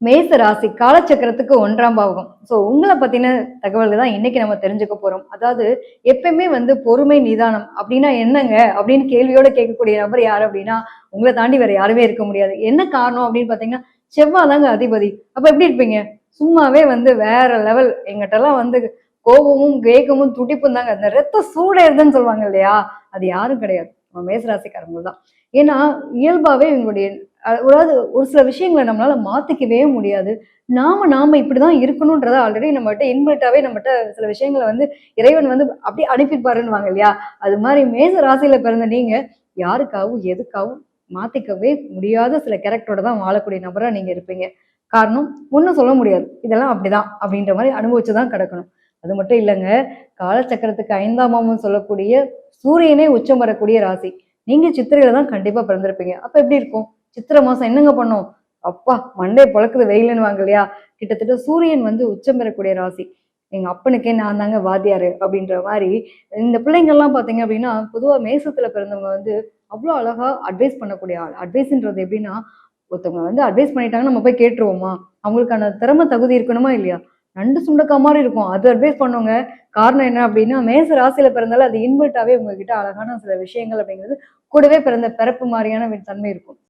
மேச ராசி காலச்சக்கரத்துக்கு 1ஆம் பாவகம். உங்கள பத்தின தகவல்கள் தான் இன்னைக்கு நம்ம தெரிஞ்சுக்க போறோம். அதாவது எப்பயுமே பொறுமை, நிதானம் அப்டின்னா என்னங்க? அப்டின்னு கேள்வியோட கேட்கக்கூடிய நபர் யாரு அப்டின்னா, உங்கள தாண்டி வேற யாருமே இருக்க முடியாது. என்ன காரணம் அப்டின்னு பார்த்தீங்கன்னா, செவ்வா தாங்க அதிபதி. அப்ப எப்டி இருப்பீங்க? சும்மாவே வேற லெவல். எங்கிட்டலாம் கோபமும், வேகமும், துடிப்பும் தாங்க. அந்த ரத்த சூடேறுதுன்னு சொல்லுவாங்க இல்லையா? அது யாரும் கிடையாது. நம்ம மேச ராசிக்காரங்க தான். ஏன்னா, இயல்பாவே இவங்களுடைய அதாவது ஒரு சில விஷயங்கள நம்மளால மாத்திக்கவே முடியாது. நாம இப்படிதான் இருக்கணும்ன்றத ஆல்ரெடி நம்மட்ட இன்பில்ட்டாவே நம்மட்ட சில விஷயங்கள இறைவன் அப்படியே அனுப்பியிருப்பாருன்னுவாங்க இல்லையா? அது மாரி மேச ராசியில பிறந்த நீங்க யாருக்காகவும், எதுக்காகவும் மாத்திக்கவே முடியாத சில கேரக்டரோட தான் வாழக்கூடிய நபரா நீங்க இருப்பீங்க. காரணம் ஒண்ணும் சொல்ல முடியாது. இதெல்லாம் அப்படிதான் அப்படின்ற மாரி அனுபவிச்சு தான் கிடக்கணும். அது மட்டும் இல்லங்க. காலச்சக்கரத்துக்கு 5ஆம் பாவம்னு சொல்லக்கூடிய சூரியனே உச்சம் பெறக்கூடிய ராசி. நீங்க சித்திரையில தான் கண்டிப்பா பிறந்திருப்பீங்க. அப்ப எப்படி இருக்கும்? சித்திரை மாசம் என்னங்க பண்ணும்? அப்பா மண்டைய பொளக்குது வெயிலுன்னுவாங்க இல்லையா? கிட்டத்தட்ட சூரியன் உச்சம் பெறக்கூடிய ராசி. எங்க அப்பனுக்கே நான் தாங்க வாத்தியாரு அப்படின்ற மாரி, இந்த பிள்ளைங்கலாம் பார்த்தீங்க அப்படின்னா, பொதுவா மேசத்துல பிறந்தவங்க அவ்ளோ அழகா அட்வைஸ் பண்ணக்கூடிய ஆள். அட்வைஸ்ன்றது எப்படின்னா, ஒருத்தவங்க அட்வைஸ் பண்ணிட்டாங்கன்னா நம்ம போய் கேட்டுருவோமா? அவங்களுக்கான திறமை தகுதி இருக்கணுமா இல்லையா? நண்டு சுண்டக்கா மாரி இருக்கும். அது அட்வைஸ் பண்ணுங்க. காரணம் என்ன அப்படின்னா, மேச ராசியில பிறந்தாலும் அது இன்பில்ட்டாவே உங்ககிட்ட அழகான சில விஷயங்கள் அப்படிங்கிறது கூடவே பிறந்த பிறப்பு மாரியான தன்மை இருக்கும்.